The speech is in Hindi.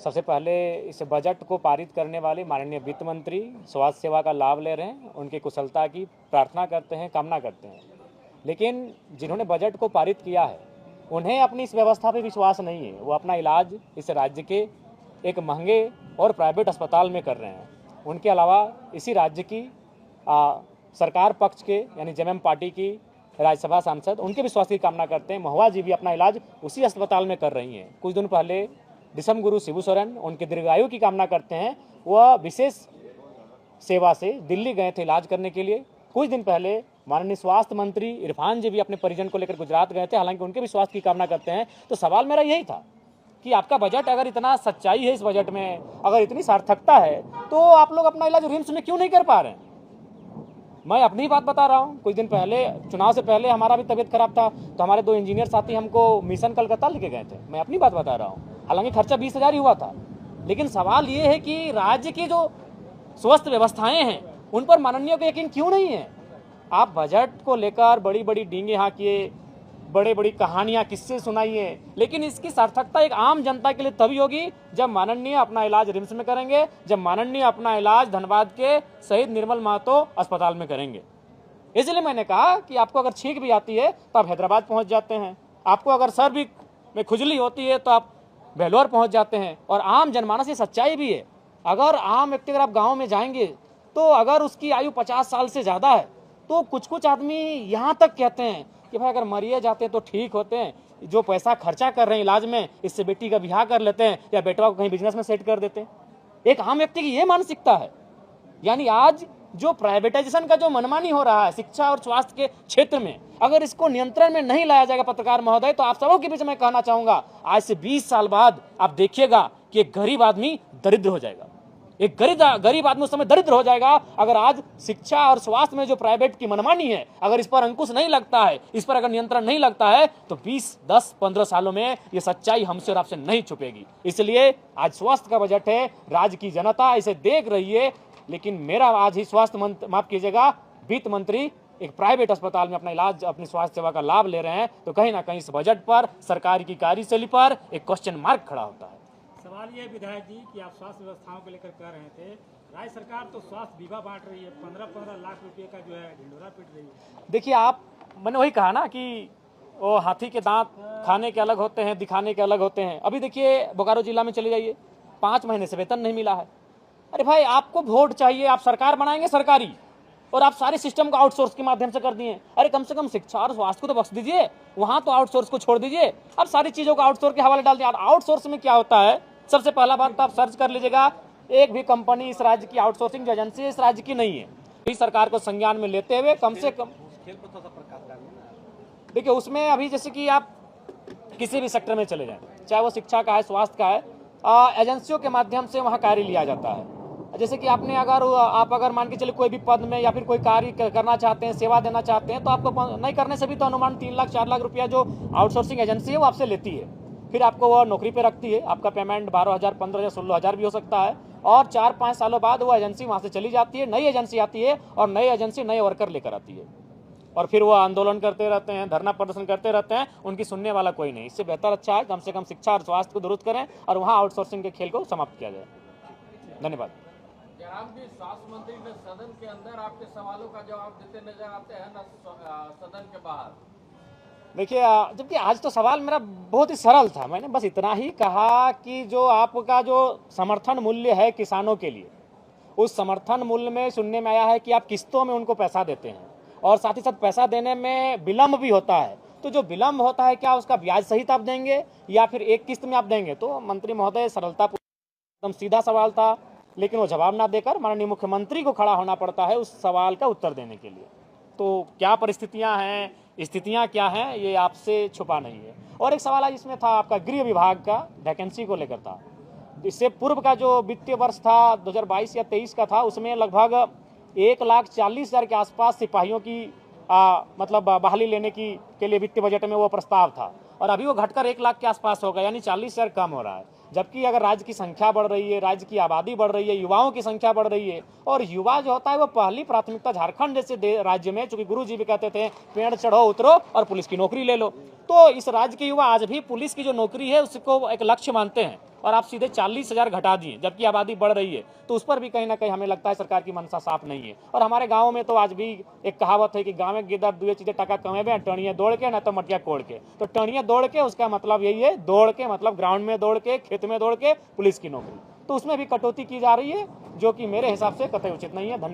सबसे पहले इस बजट को पारित करने वाले माननीय वित्त मंत्री स्वास्थ्य सेवा का लाभ ले रहे हैं, उनकी कुशलता की प्रार्थना करते हैं, कामना करते हैं। लेकिन जिन्होंने बजट को पारित किया है उन्हें अपनी इस व्यवस्था पे विश्वास नहीं है। वो अपना इलाज इस राज्य के एक महंगे और प्राइवेट अस्पताल में कर रहे हैं। उनके अलावा इसी राज्य की सरकार पक्ष के यानी जेएमएम पार्टी की राज्यसभा सांसद उनके भी स्वास्थ्य की कामना करते हैं। महुआ जी भी अपना इलाज उसी अस्पताल में कर रही हैं। कुछ दिन पहले दिसम गुरु शिबू सोरेन उनके दीर्घायु की कामना करते हैं। वह विशेष सेवा से दिल्ली गए थे इलाज करने के लिए। कुछ दिन पहले माननीय स्वास्थ्य मंत्री इरफान जी भी अपने परिजन को लेकर गुजरात गए थे, हालांकि उनके भी स्वास्थ्य की कामना करते हैं। तो सवाल मेरा यही था कि आपका बजट अगर इतना सच्चाई है, इस बजट में अगर इतनी सार्थकता है, तो आप लोग अपना इलाज रिम्स में क्यों नहीं कर पा रहे हैं? मैं अपनी ही बात बता रहा हूँ। कुछ दिन पहले चुनाव से पहले हमारा भी तबीयत खराब था, तो हमारे 2 इंजीनियर साथी हमको मिशन कलकत्ता लेके गए थे। मैं अपनी बात बता रहा हूँ। हालांकि खर्चा 20,000 ही हुआ था, लेकिन सवाल ये है कि राज्य की जो स्वास्थ्य व्यवस्थाएं हैं उन पर माननीयों को यकीन क्यों नहीं है? आप बजट को लेकर बड़ी बड़ी डींगे हाँकिए, बड़ी बड़ी कहानियां किससे सुनाइए, लेकिन इसकी सार्थकता एक आम जनता के लिए तभी होगी जब माननीय अपना इलाज रिम्स में करेंगे, जब माननीय अपना इलाज धनबाद के शहीद निर्मल महतो अस्पताल में करेंगे। इसलिए मैंने कहा कि आपको अगर छींक भी आती है तो आप हैदराबाद पहुंच जाते हैं, आपको अगर सर भी में खुजली होती है तो आप बेलोर पहुंच जाते हैं। और आम जनमानस ये सच्चाई भी है। अगर आम व्यक्ति अगर आप गाँव में जाएंगे तो अगर उसकी आयु 50 साल से ज़्यादा है तो कुछ आदमी यहाँ तक कहते हैं कि भाई अगर मरिए जाते हैं तो ठीक होते हैं, जो पैसा खर्चा कर रहे हैं इलाज में, इससे बेटी का ब्याह कर लेते हैं या बेटवा को कहीं बिजनेस में सेट कर देते हैं। एक आम व्यक्ति की ये मानसिकता है। यानी आज जो प्राइवेटाइजेशन का जो मनमानी हो रहा है शिक्षा और स्वास्थ्य के क्षेत्र में, अगर इसको नियंत्रण में नहीं लाया जाएगा पत्रकार महोदय, तो आप सबों के बीच में कहना चाहूंगा, आज से 20 साल बाद आप देखिएगा कि एक गरीब आदमी दरिद्र हो जाएगा। एक गरीब आदमी उस समय दरिद्र हो जाएगा अगर आज शिक्षा और स्वास्थ्य में जो प्राइवेट की मनमानी है, अगर इस पर अंकुश नहीं लगता है, इस पर अगर नियंत्रण नहीं लगता है, तो 20, 10, 15 सालों में ये सच्चाई हमसे और आपसे नहीं छुपेगी। इसलिए आज स्वास्थ्य का बजट है, राज्य की जनता इसे देख रही है। लेकिन मेरा आज ही स्वास्थ्य मंत्री, माफ कीजिएगा, वित्त मंत्री एक प्राइवेट अस्पताल में अपना इलाज, अपनी स्वास्थ्य सेवा का लाभ ले रहे हैं, तो कहीं ना कहीं इस बजट पर, सरकार की कार्यशैली पर एक क्वेश्चन मार्क खड़ा होता है। सवाल ये विधायक जी कि आप स्वास्थ्य व्यवस्थाओं को लेकर कह रहे थे, राज्य सरकार तो स्वास्थ्य बीमा बांट रही है, 15-15 लाख रुपए का जो है ढिंडोरा पीट रही है। देखिए, मैंने वही कहा ना कि वो हाथी के दांत खाने के अलग होते हैं, दिखाने के अलग होते हैं। अभी देखिए बोकारो जिला में चले जाइए, 5 महीने से वेतन नहीं मिला है। अरे भाई, आपको वोट चाहिए, आप सरकार बनाएंगे सरकारी, और आप सारे सिस्टम को आउटसोर्स के माध्यम से कर दिए। अरे कम से कम शिक्षा और स्वास्थ्य को तो बख्श दीजिए, वहां तो आउटसोर्स को छोड़ दीजिए। अब सारी चीजों को आउटसोर्स के हवाले डाल दिया। आउटसोर्स में क्या होता है? सबसे पहला बात तो आप सर्च कर लीजिएगा, एक भी कंपनी इस राज्य की आउटसोर्सिंग जो एजेंसी है इस राज्य की नहीं है। इस सरकार को संज्ञान में लेते हुए कम से कम देखिए, उसमें अभी जैसे कि आप किसी भी सेक्टर में चले जाएं, चाहे वो शिक्षा का है, स्वास्थ्य का है, एजेंसियों के माध्यम से वहाँ कार्य लिया जाता है। जैसे कि आप अगर मान के चलिए कोई भी पद में या फिर कोई कार्य करना चाहते हैं, सेवा देना चाहते हैं, तो आपको नहीं करने से भी तो अनुमान 3 लाख 4 लाख रुपया जो आउटसोर्सिंग एजेंसी है वो आपसे लेती है। फिर आपको वो नौकरी पे रखती है, आपका पेमेंट 12,000, 15,000, 16,000 भी हो सकता है, और 4-5 सालों बाद वो एजेंसी वहाँ से चली जाती है, नई एजेंसी आती है और नई एजेंसी नए वर्कर लेकर आती है, और फिर वो आंदोलन करते रहते हैं, धरना प्रदर्शन करते रहते हैं, उनकी सुनने वाला कोई नहीं। इससे बेहतर अच्छा है कम से कम शिक्षा और स्वास्थ्य को दुरुस्त करें और वहाँ आउटसोर्सिंग के खेल को समाप्त किया जाए। धन्यवाद। स्वास्थ्य मंत्री ने सदन के अंदर आपके सवालों का जवाब देते नजर आते हैं ना सदन के बाहर? देखिए, जबकि आज तो सवाल मेरा बहुत ही सरल था। मैंने बस इतना ही कहा कि जो आपका जो समर्थन मूल्य है किसानों के लिए, उस समर्थन मूल्य में सुनने में आया है कि आप किस्तों में उनको पैसा देते हैं, और साथ ही साथ पैसा देने में विलम्ब भी होता है। तो जो विलम्ब होता है, क्या उसका ब्याज सहित आप देंगे या फिर एक किस्त में आप देंगे? तो मंत्री महोदय सरलता, एकदम सीधा सवाल था, लेकिन वो जवाब ना देकर माननीय मुख्यमंत्री को खड़ा होना पड़ता है उस सवाल का उत्तर देने के लिए। तो क्या परिस्थितियां हैं, स्थितियां क्या हैं, ये आपसे छुपा नहीं है। और एक सवाल इसमें था आपका गृह विभाग का वैकेंसी को लेकर था। इससे पूर्व का जो वित्तीय वर्ष था 2022 या 23 का था, उसमें लगभग 1,40,000 के आसपास सिपाहियों की मतलब बहाली लेने के लिए वित्तीय बजट में वो प्रस्ताव था, और अभी वो घटकर 1 लाख के आसपास हो गया, यानी 40,000 कम हो रहा है। जबकि अगर राज्य की संख्या बढ़ रही है, राज्य की आबादी बढ़ रही है, युवाओं की संख्या बढ़ रही है, और युवा जो होता है वो पहली प्राथमिकता झारखंड जैसे राज्य में, चूंकि गुरु जी भी कहते थे पेड़ चढ़ो उतरो और पुलिस की नौकरी ले लो, तो इस राज्य के युवा आज भी पुलिस की जो नौकरी है उसको एक लक्ष्य मानते हैं। और आप सीधे 40,000 घटा दिए, जबकि आबादी बढ़ रही है। तो उस पर भी कहीं ना कहीं हमें लगता है सरकार की मंशा साफ नहीं है। और हमारे गाँव में तो आज भी एक कहावत है कि गाँव में गिदर दुए चीजें टका कमेबे, टणिया दौड़ के ना तो मटिया कोड़ के। तो टणिया दौड़ के उसका मतलब यही है, दौड़ के मतलब ग्राउंड में दौड़ के, खेत में दौड़ के पुलिस की नौकरी। तो उसमें भी कटौती की जा रही है, जो कि मेरे हिसाब से कतई उचित नहीं है। धन्यवाद।